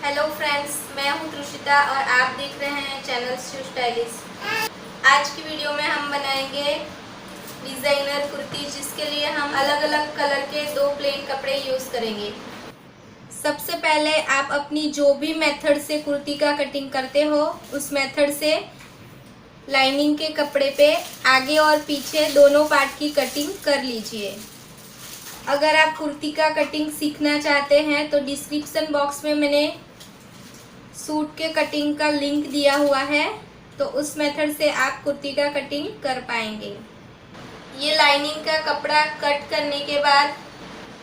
Hello friends, मैं हूं त्रुषिता और आप देख रहे हैं चैनल शिव स्टाइलिश। आज की वीडियो में हम बनाएंगे डिज़ाइनर कुर्ती, जिसके लिए हम अलग अलग कलर के 2 प्लेन कपड़े यूज़ करेंगे। सबसे पहले आप अपनी जो भी मेथड से कुर्ती का कटिंग करते हो उस मेथड से लाइनिंग के कपड़े पे आगे और पीछे दोनों पार्ट की कटिंग कर लीजिए। अगर आप कुर्ती का कटिंग सीखना चाहते हैं तो डिस्क्रिप्शन बॉक्स में मैंने सूट के कटिंग का लिंक दिया हुआ है, तो उस मेथड से आप कुर्ती का कटिंग कर पाएंगे। ये लाइनिंग का कपड़ा कट करने के बाद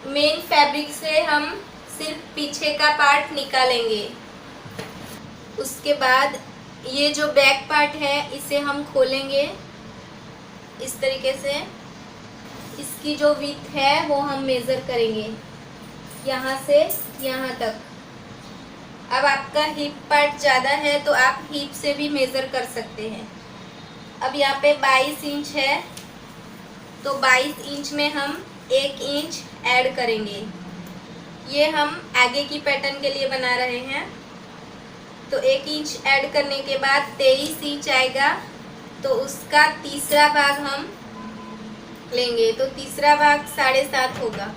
मेन फैब्रिक से हम सिर्फ पीछे का पार्ट निकालेंगे। उसके बाद ये जो बैक पार्ट है इसे हम खोलेंगे इस तरीके से। इसकी जो विड्थ है वो हम मेज़र करेंगे यहाँ से यहाँ तक। अब आपका हिप पार्ट ज़्यादा है तो आप हिप से भी मेज़र कर सकते हैं। अब यहाँ पे 22 इंच है तो 22 इंच में हम 1 इंच ऐड करेंगे। ये हम आगे की पैटर्न के लिए बना रहे हैं, तो 1 इंच ऐड करने के बाद 23 इंच आएगा, तो उसका तीसरा भाग हम लेंगे, तो तीसरा भाग 7.5 होगा।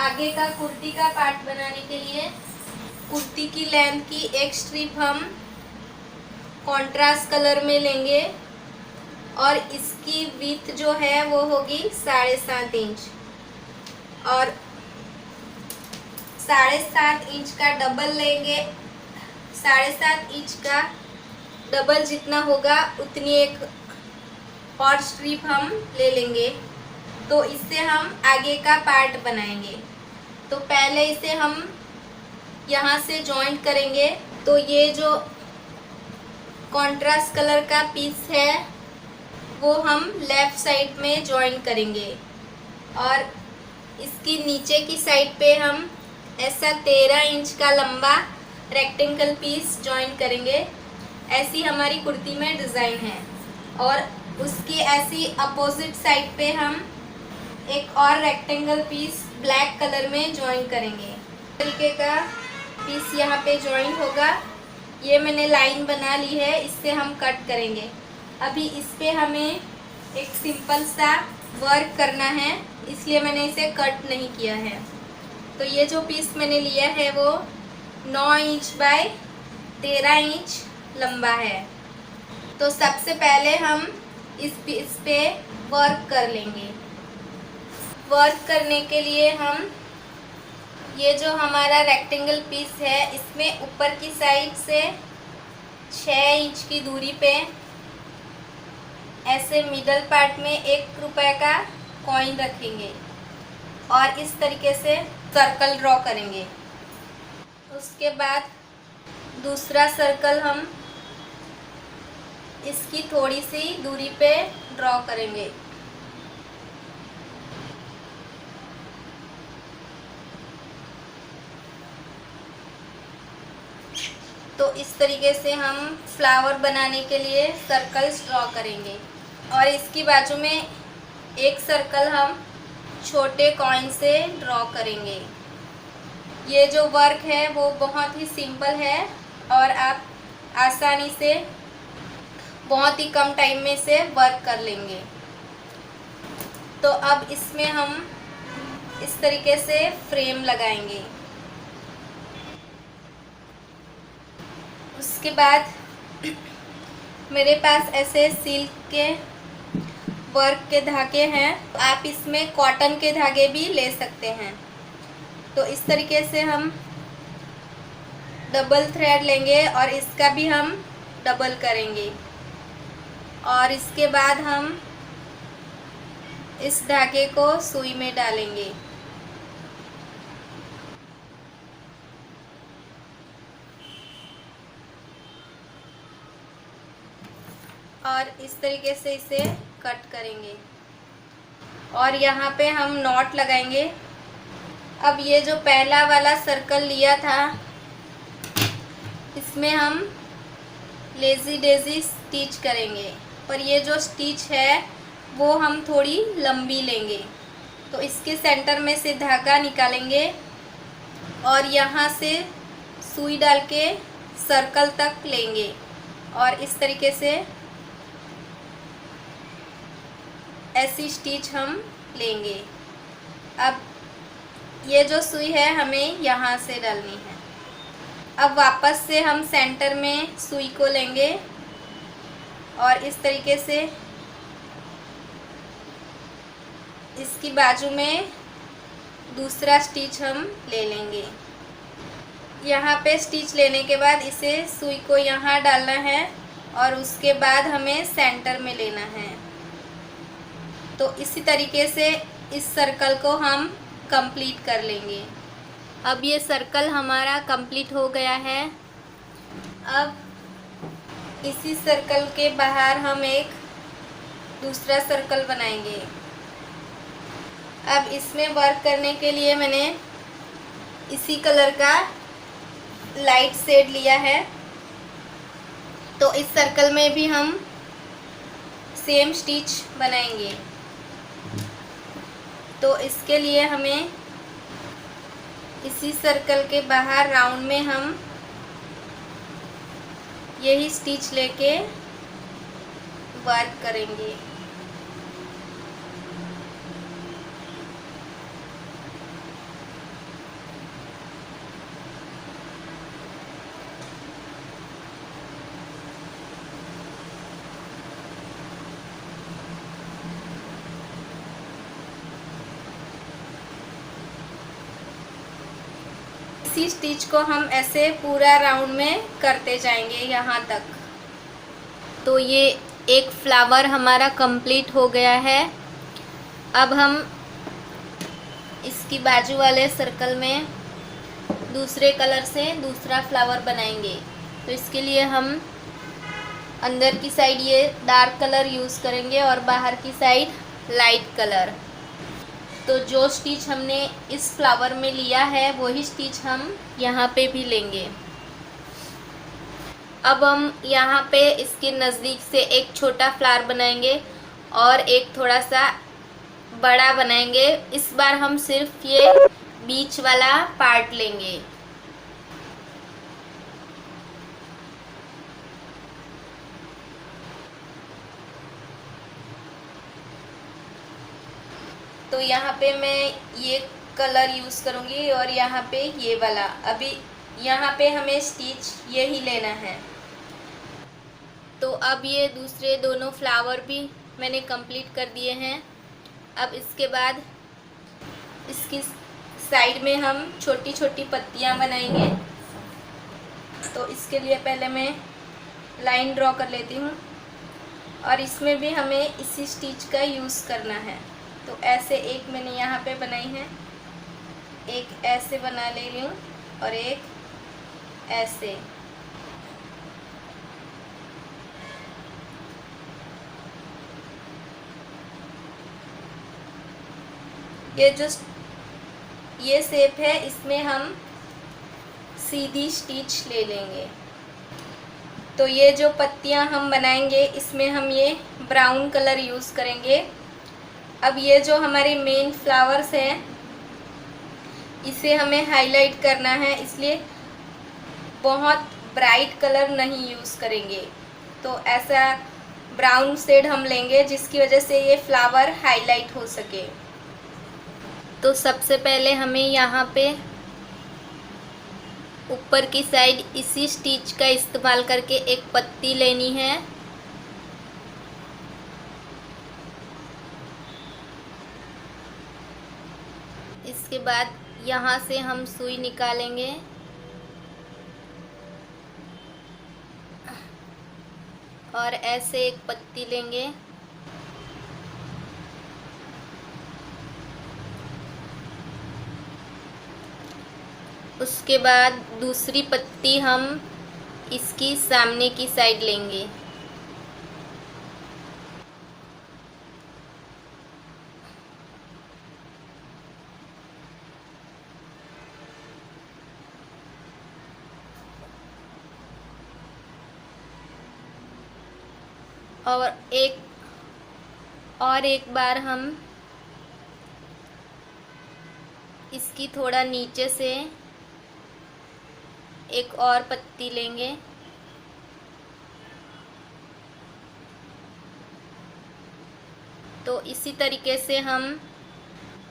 आगे का कुर्ती का पार्ट बनाने के लिए कुर्ती की लेंथ की एक स्ट्रिप हम कॉन्ट्रास्ट कलर में लेंगे और इसकी विड्थ जो है वो होगी 7.5 इंच, और 7.5 इंच का डबल लेंगे। 7.5 इंच का डबल जितना होगा उतनी एक और स्ट्रिप हम ले लेंगे, तो इससे हम आगे का पार्ट बनाएंगे। तो पहले इसे हम यहाँ से जॉइंट करेंगे। तो ये जो कॉन्ट्रास्ट कलर का पीस है वो हम लेफ़्ट साइड में जॉइन करेंगे, और इसकी नीचे की साइड पे हम ऐसा 13 इंच का लंबा रेक्टेंगल पीस जॉइन करेंगे। ऐसी हमारी कुर्ती में डिज़ाइन है, और उसकी ऐसी अपोजिट साइड पे हम एक और रेक्टेंगल पीस ब्लैक कलर में जॉइन करेंगे। इस तरीके का पीस यहाँ पे जॉइन होगा। ये मैंने लाइन बना ली है, इससे हम कट करेंगे। अभी इस पे हमें एक सिंपल सा वर्क करना है, इसलिए मैंने इसे कट नहीं किया है। तो ये जो पीस मैंने लिया है वो 9 इंच बाय 13 इंच लंबा है। तो सबसे पहले हम इस पीस पे वर्क कर लेंगे। वर्क करने के लिए हम ये जो हमारा रेक्टेंगल पीस है इसमें ऊपर की साइड से 6 इंच की दूरी पे ऐसे मिडल पार्ट में 1 रुपए का कॉइन रखेंगे और इस तरीके से सर्कल ड्रॉ करेंगे। उसके बाद दूसरा सर्कल हम इसकी थोड़ी सी दूरी पे ड्रॉ करेंगे। तो इस तरीके से हम फ्लावर बनाने के लिए सर्कल्स ड्रॉ करेंगे, और इसकी बाजू में एक सर्कल हम छोटे कॉइन से ड्रॉ करेंगे। ये जो वर्क है वो बहुत ही सिंपल है और आप आसानी से बहुत ही कम टाइम में से वर्क कर लेंगे। तो अब इसमें हम इस तरीके से फ्रेम लगाएंगे। उसके बाद मेरे पास ऐसे सिल्क के वर्क के धागे हैं, तो आप इसमें कॉटन के धागे भी ले सकते हैं। तो इस तरीके से हम डबल थ्रेड लेंगे और इसका भी हम डबल करेंगे, और इसके बाद हम इस धागे को सुई में डालेंगे। और इस तरीके से इसे कट करेंगे, और यहाँ पे हम नॉट लगाएंगे। अब ये जो पहला वाला सर्कल लिया था इसमें हम लेज़ी डेज़ी स्टिच करेंगे, पर ये जो स्टिच है वो हम थोड़ी लंबी लेंगे। तो इसके सेंटर में से धागा निकालेंगे और यहाँ से सुई डाल के सर्कल तक लेंगे और इस तरीके से ऐसी स्टिच हम लेंगे। अब ये जो सुई है हमें यहाँ से डालनी है। अब वापस से हम सेंटर में सुई को लेंगे और इस तरीके से इसकी बाजू में दूसरा स्टिच हम ले लेंगे। यहाँ पे स्टिच लेने के बाद इसे सुई को यहाँ डालना है और उसके बाद हमें सेंटर में लेना है। तो इसी तरीके से इस सर्कल को हम कंप्लीट कर लेंगे। अब ये सर्कल हमारा कंप्लीट हो गया है। अब इसी सर्कल के बाहर हम एक दूसरा सर्कल बनाएंगे। अब इसमें वर्क करने के लिए मैंने इसी कलर का लाइट शेड लिया है। तो इस सर्कल में भी हम सेम स्टिच बनाएंगे। तो इसके लिए हमें इसी सर्कल के बाहर राउंड में हम यही स्टिच लेके वर्क करेंगे। इसी स्टिच को हम ऐसे पूरा राउंड में करते जाएंगे यहाँ तक। तो ये एक फ्लावर हमारा कंप्लीट हो गया है। अब हम इसकी बाजू वाले सर्कल में दूसरे कलर से दूसरा फ्लावर बनाएंगे। तो इसके लिए हम अंदर की साइड ये डार्क कलर यूज़ करेंगे और बाहर की साइड लाइट कलर। तो जो स्टिच हमने इस फ्लावर में लिया है वही स्टिच हम यहाँ पे भी लेंगे। अब हम यहाँ पे इसके नज़दीक से एक छोटा फ्लावर बनाएंगे और एक थोड़ा सा बड़ा बनाएंगे। इस बार हम सिर्फ ये बीच वाला पार्ट लेंगे। तो यहाँ पे मैं ये कलर यूज़ करूँगी और यहाँ पे ये वाला। अभी यहाँ पे हमें स्टिच यही लेना है। तो अब ये दूसरे दोनों फ्लावर भी मैंने कंप्लीट कर दिए हैं। अब इसके बाद इसकी साइड में हम छोटी छोटी पत्तियाँ बनाएंगे। तो इसके लिए पहले मैं लाइन ड्रॉ कर लेती हूँ और इसमें भी हमें इसी स्टिच का यूज़ करना है। तो ऐसे एक मैंने यहाँ पे बनाई है, एक ऐसे बना ले रही हूँ और एक ऐसे। ये शेप है, इसमें हम सीधी स्टिच ले लेंगे। तो ये जो पत्तियाँ हम बनाएंगे इसमें हम ये ब्राउन कलर यूज़ करेंगे। अब ये जो हमारे मेन फ्लावर्स हैं इसे हमें हाईलाइट करना है, इसलिए बहुत ब्राइट कलर नहीं यूज़ करेंगे। तो ऐसा ब्राउन शेड हम लेंगे जिसकी वजह से ये फ्लावर हाईलाइट हो सके। तो सबसे पहले हमें यहाँ पे ऊपर की साइड इसी स्टिच का इस्तेमाल करके एक पत्ती लेनी है। इसके बाद यहाँ से हम सुई निकालेंगे और ऐसे एक पत्ती लेंगे। उसके बाद दूसरी पत्ती हम इसकी सामने की साइड लेंगे। और एक बार हम इसकी थोड़ा नीचे से एक और पत्ती लेंगे। तो इसी तरीके से हम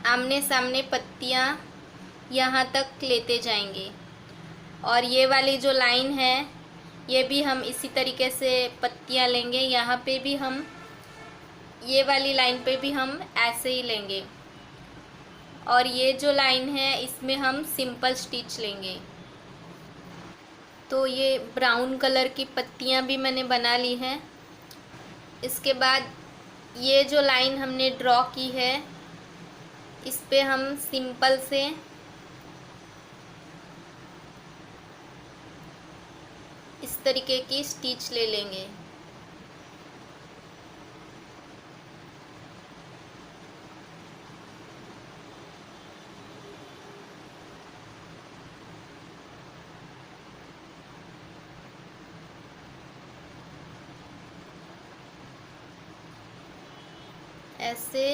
आमने सामने पत्तियां यहाँ तक लेते जाएंगे। और ये वाली जो लाइन है ये भी हम इसी तरीके से पत्तियां लेंगे। यहाँ पे भी हम ये वाली लाइन पे भी हम ऐसे ही लेंगे। और ये जो लाइन है इसमें हम सिंपल स्टिच लेंगे। तो ये ब्राउन कलर की पत्तियां भी मैंने बना ली हैं। इसके बाद ये जो लाइन हमने ड्रॉ की है इस पे हम सिंपल से इस तरीके की स्टिच ले लेंगे। ऐसे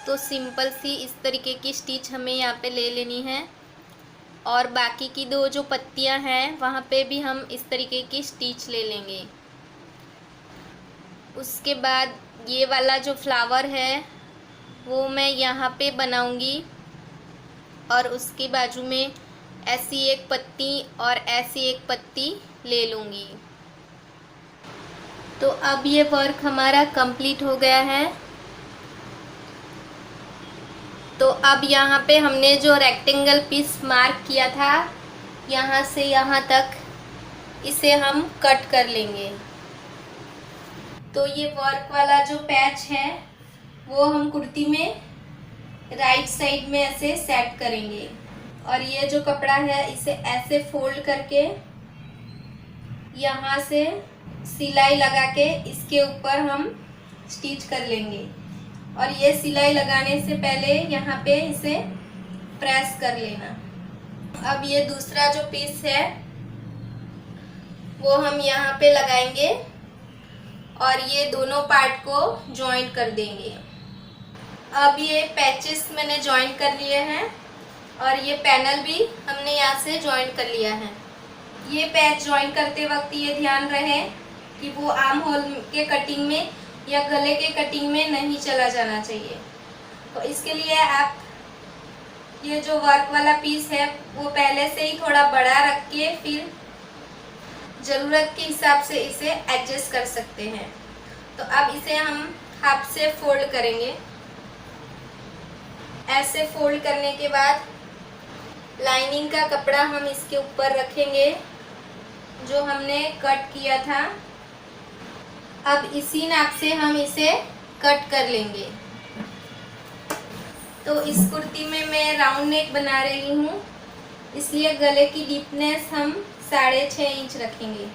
तो सिंपल सी इस तरीके की स्टिच हमें यहाँ पे ले लेनी है। और बाकी की दो जो पत्तियां हैं वहाँ पे भी हम इस तरीके की स्टिच ले लेंगे। उसके बाद ये वाला जो फ्लावर है वो मैं यहाँ पे बनाऊंगी और उसकी बाजू में ऐसी एक पत्ती और ऐसी एक पत्ती ले लूँगी। तो अब ये वर्क हमारा कंप्लीट हो गया है। तो अब यहाँ पे हमने जो रेक्टेंगल पीस मार्क किया था यहाँ से यहाँ तक इसे हम कट कर लेंगे। तो ये वर्क वाला जो पैच है वो हम कुर्ती में राइट साइड में ऐसे सेट करेंगे। और ये जो कपड़ा है इसे ऐसे फोल्ड करके यहाँ से सिलाई लगा के इसके ऊपर हम स्टिच कर लेंगे। और ये सिलाई लगाने से पहले यहाँ पे इसे प्रेस कर लेना। अब ये दूसरा जो पीस है वो हम यहाँ पे लगाएंगे और ये दोनों पार्ट को जॉइंट कर देंगे। अब ये पैचेस मैंने जॉइंट कर लिए हैं और ये पैनल भी हमने यहाँ से जॉइंट कर लिया है। ये पैच जॉइंट करते वक्त ये ध्यान रहे कि वो आर्म होल के कटिंग में या गले के कटिंग में नहीं चला जाना चाहिए। तो इसके लिए आप ये जो वर्क वाला पीस है वो पहले से ही थोड़ा बड़ा रख के फिर ज़रूरत के हिसाब से इसे एडजस्ट कर सकते हैं। तो अब इसे हम हाथ से फोल्ड करेंगे। ऐसे फोल्ड करने के बाद लाइनिंग का कपड़ा हम इसके ऊपर रखेंगे जो हमने कट किया था। अब इसी नाप से हम इसे कट कर लेंगे। तो इस कुर्ती में मैं राउंड नेक बना रही हूँ इसलिए गले की डीपनेस हम 6.5 इंच रखेंगे।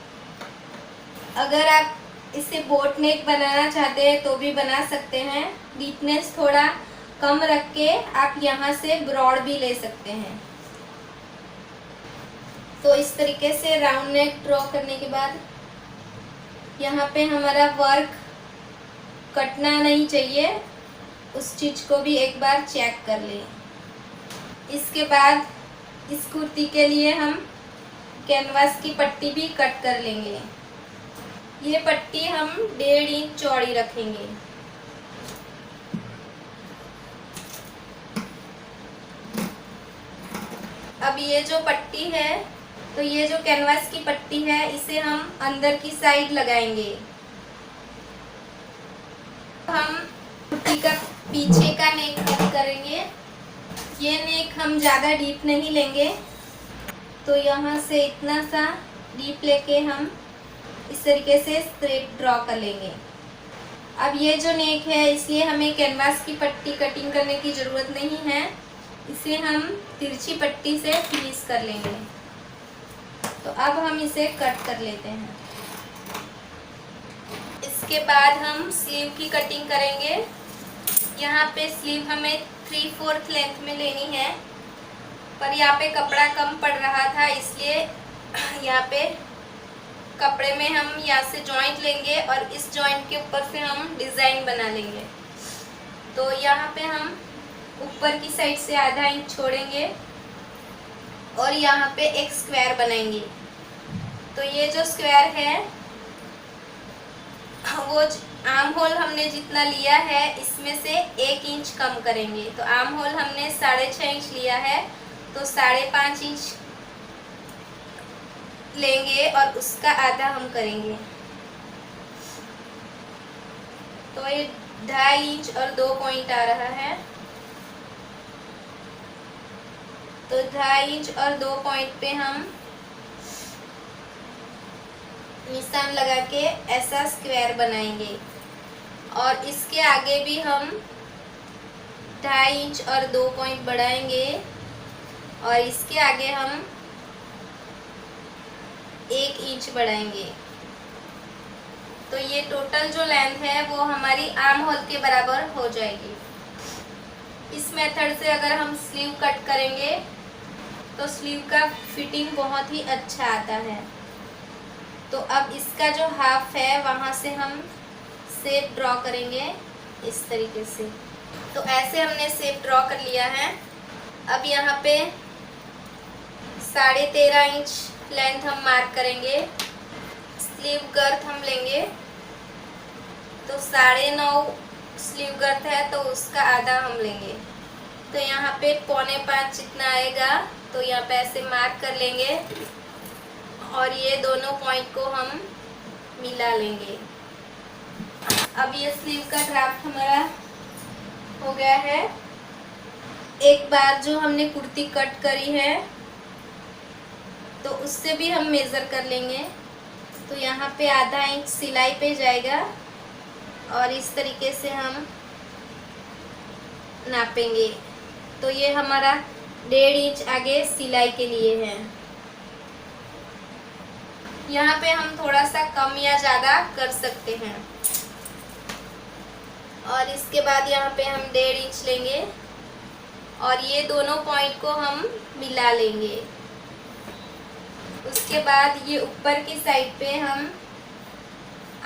अगर आप इसे बोट नेक बनाना चाहते हैं तो भी बना सकते हैं। डीपनेस थोड़ा कम रख के आप यहाँ से ब्रॉड भी ले सकते हैं। तो इस तरीके से राउंड नेक ड्रॉ करने के बाद यहाँ पे हमारा वर्क कटना नहीं चाहिए, उस चीज़ को भी एक बार चेक कर लें। इसके बाद इस कुर्ती के लिए हम कैनवास की पट्टी भी कट कर लेंगे। ये पट्टी हम 1.5 इंच चौड़ी रखेंगे। अब ये जो पट्टी है तो ये जो कैनवास की पट्टी है इसे हम अंदर की साइड लगाएंगे। हम कुर्ती का पीछे का नेक कट करेंगे। ये नेक हम ज़्यादा डीप नहीं लेंगे, तो यहाँ से इतना सा डीप लेके हम इस तरीके से स्ट्रेट ड्रॉ कर लेंगे। अब ये जो नेक है इसलिए हमें कैनवास की पट्टी कटिंग करने की ज़रूरत नहीं है, इसे हम तिरछी पट्टी से फिनिश कर लेंगे। तो अब हम इसे कट कर लेते हैं। इसके बाद हम स्लीव की कटिंग करेंगे। यहाँ पे स्लीव हमें 3/4 लेंथ में लेनी है, पर यहाँ पे कपड़ा कम पड़ रहा था इसलिए यहाँ पे कपड़े में हम यहाँ से जॉइंट लेंगे और इस जॉइंट के ऊपर से हम डिज़ाइन बना लेंगे। तो यहाँ पे हम ऊपर की साइड से आधा इंच छोड़ेंगे और यहाँ पे एक स्क्वायर बनाएंगे। तो ये जो स्क्वायर है वो आर्म होल हमने जितना लिया है इसमें से 1 इंच कम करेंगे। तो आर्म होल हमने 6.5 इंच लिया है, तो 5.5 इंच लेंगे और उसका आधा हम करेंगे। तो ये 2.5 इंच और 2 पॉइंट आ रहा है। तो 2.5 इंच और 2 पॉइंट पे हम निशान लगा के ऐसा स्क्वायर बनाएंगे और इसके आगे भी हम 2.5 इंच और 2 पॉइंट बढ़ाएंगे और इसके आगे हम 1 इंच बढ़ाएंगे। तो ये टोटल जो लेंथ है वो हमारी आर्म होल के बराबर हो जाएगी। इस मेथड से अगर हम स्लीव कट करेंगे तो स्लीव का फिटिंग बहुत ही अच्छा आता है। तो अब इसका जो हाफ है वहाँ से हम शेप ड्रॉ करेंगे इस तरीके से। तो ऐसे हमने शेप ड्रॉ कर लिया है। अब यहाँ पे 13.5 इंच लेंथ हम मार्क करेंगे। स्लीव गर्थ हम लेंगे, तो 9.5 स्लीव गर्थ है तो उसका आधा हम लेंगे। तो यहाँ पे 4.25 जितना आएगा, तो यहाँ पे ऐसे मार्क कर लेंगे और ये दोनों पॉइंट को हम मिला लेंगे। अब ये स्लीव का ड्राफ्ट हमारा हो गया है। एक बार जो हमने कुर्ती कट करी है तो उससे भी हम मेज़र कर लेंगे। तो यहाँ पे आधा इंच सिलाई पे जाएगा और इस तरीके से हम नापेंगे। तो ये हमारा 1.5 इंच आगे सिलाई के लिए है। यहाँ पे हम थोड़ा सा कम या ज़्यादा कर सकते हैं। और इसके बाद यहाँ पे हम 1.5 इंच लेंगे और ये दोनों पॉइंट को हम मिला लेंगे। उसके बाद ये ऊपर की साइड पे हम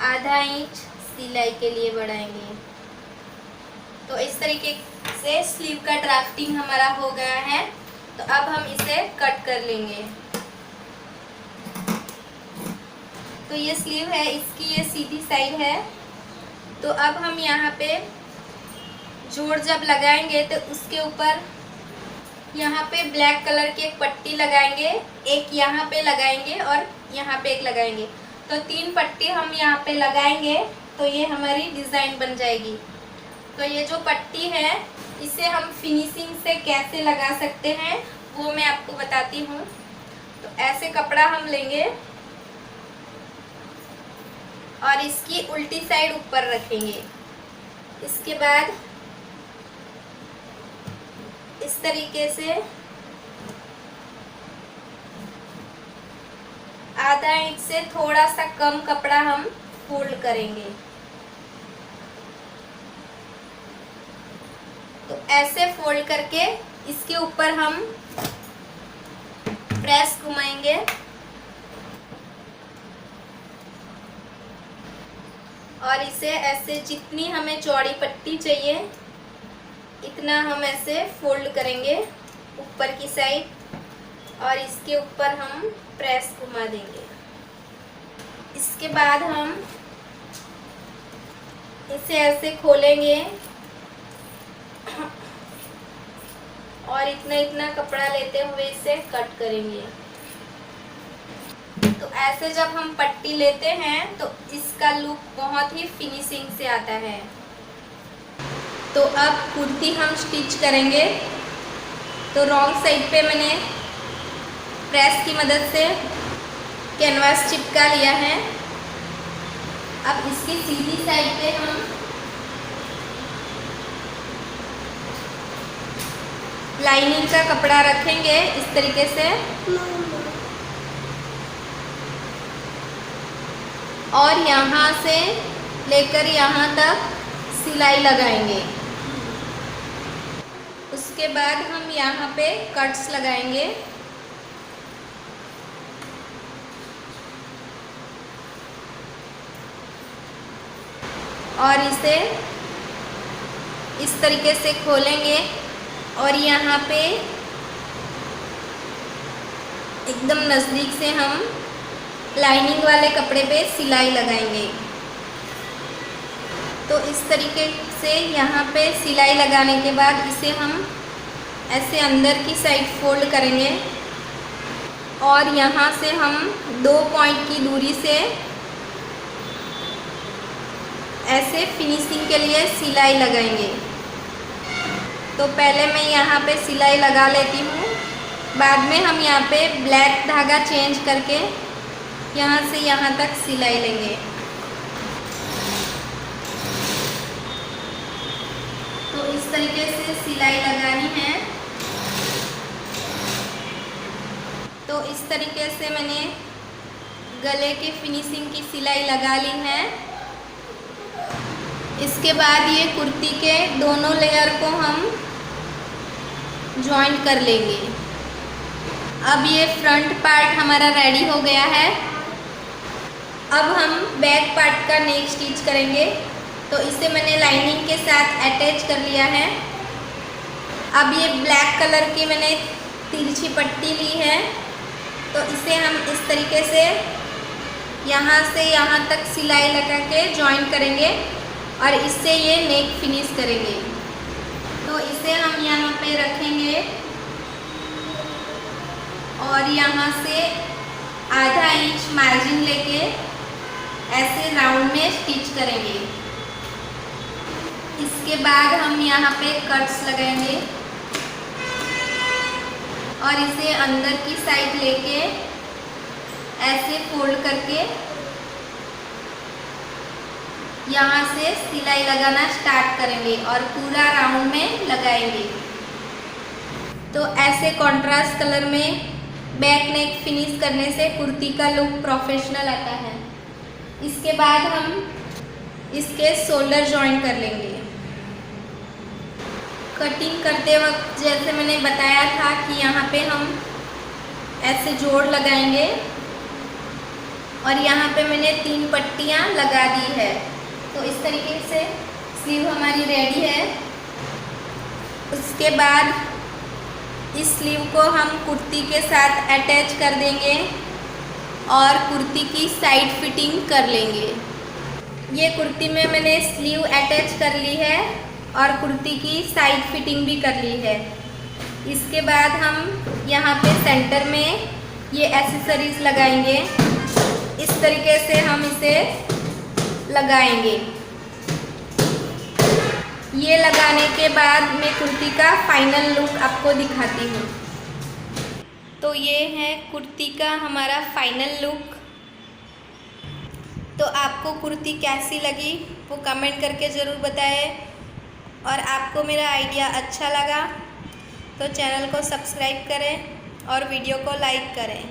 आधा इंच सिलाई के लिए बढ़ाएंगे। तो इस तरीके से स्लीव का ड्राफ्टिंग हमारा हो गया है। तो अब हम इसे कट कर लेंगे। तो ये स्लीव है, इसकी ये सीधी साइड है। तो अब हम यहाँ पे जोड़ जब लगाएंगे तो उसके ऊपर यहाँ पे ब्लैक कलर की एक पट्टी लगाएंगे, एक यहाँ पे लगाएंगे और यहाँ पे एक लगाएंगे। तो 3 पट्टी हम यहाँ पे लगाएंगे तो ये हमारी डिज़ाइन बन जाएगी। तो ये जो पट्टी है इसे हम फिनिशिंग से कैसे लगा सकते हैं वो मैं आपको बताती हूँ। तो ऐसे कपड़ा हम लेंगे और इसकी उल्टी साइड ऊपर रखेंगे। इसके बाद इस तरीके से आधा इंच से थोड़ा सा कम कपड़ा हम फोल्ड करेंगे। तो ऐसे फोल्ड करके इसके ऊपर हम प्रेस घुमाएंगे और इसे ऐसे जितनी हमें चौड़ी पट्टी चाहिए इतना हम ऐसे फोल्ड करेंगे ऊपर की साइड और इसके ऊपर हम प्रेस घुमा देंगे। इसके बाद हम इसे ऐसे खोलेंगे और इतना इतना कपड़ा लेते हुए इसे कट करेंगे। तो ऐसे जब हम पट्टी लेते हैं तो इसका लुक बहुत ही फिनिशिंग से आता है। तो अब कुर्ती हम स्टिच करेंगे। तो रॉन्ग साइड पे मैंने प्रेस की मदद से कैनवास चिपका लिया है। अब इसकी सीधी साइड पे हम लाइनिंग का कपड़ा रखेंगे इस तरीके से और यहाँ से लेकर यहाँ तक सिलाई लगाएंगे। उसके बाद हम यहाँ पे कट्स लगाएंगे। और इसे इस तरीके से खोलेंगे और यहाँ पे एकदम नज़दीक से हम लाइनिंग वाले कपड़े पे सिलाई लगाएंगे। तो इस तरीके से यहाँ पे सिलाई लगाने के बाद इसे हम ऐसे अंदर की साइड फोल्ड करेंगे और यहाँ से हम 2 पॉइंट की दूरी से ऐसे फिनिशिंग के लिए सिलाई लगाएंगे। तो पहले मैं यहाँ पे सिलाई लगा लेती हूँ, बाद में हम यहाँ पे ब्लैक धागा चेंज करके यहाँ से यहाँ तक सिलाई लेंगे। तो इस तरीके से सिलाई लगानी है। तो इस तरीके से मैंने गले के फिनिशिंग की सिलाई लगा ली है। इसके बाद ये कुर्ती के दोनों लेयर को हम जॉइंट कर लेंगे। अब ये फ्रंट पार्ट हमारा रेडी हो गया है। अब हम बैक पार्ट का नेक स्टिच करेंगे। तो इसे मैंने लाइनिंग के साथ अटैच कर लिया है। अब ये ब्लैक कलर की मैंने तिरछी पट्टी ली है। तो इसे हम इस तरीके से यहाँ से यहाँ तक सिलाई लगा के जॉइन करेंगे और इससे ये नेक फिनिश करेंगे। तो इसे हम यहाँ पे रखेंगे और यहाँ से आधा इंच मार्जिन लेके ऐसे राउंड में स्टिच करेंगे। इसके बाद हम यहाँ पे कट्स लगाएंगे और इसे अंदर की साइड लेके ऐसे फोल्ड करके यहाँ से सिलाई लगाना स्टार्ट करेंगे और पूरा राउंड में लगाएंगे। तो ऐसे कॉन्ट्रास्ट कलर में बैक नेक फिनिश करने से कुर्ती का लुक प्रोफेशनल आता है। इसके बाद हम इसके शोल्डर जॉइन कर लेंगे। कटिंग करते वक्त जैसे मैंने बताया था कि यहाँ पे हम ऐसे जोड़ लगाएंगे और यहाँ पे मैंने 3 पट्टियाँ लगा दी है। तो इस तरीके से स्लीव हमारी रेडी है। उसके बाद इस स्लीव को हम कुर्ती के साथ अटैच कर देंगे और कुर्ती की साइड फिटिंग कर लेंगे। ये कुर्ती में मैंने स्लीव अटैच कर ली है और कुर्ती की साइड फिटिंग भी कर ली है। इसके बाद हम यहाँ पे सेंटर में ये एक्सेसरीज लगाएंगे। इस तरीके से हम इसे लगाएंगे। ये लगाने के बाद मैं कुर्ती का फाइनल लुक आपको दिखाती हूँ। तो ये है कुर्ती का हमारा फाइनल लुक। तो आपको कुर्ती कैसी लगी वो कमेंट करके ज़रूर बताएं और आपको मेरा आइडिया अच्छा लगा तो चैनल को सब्सक्राइब करें और वीडियो को लाइक करें।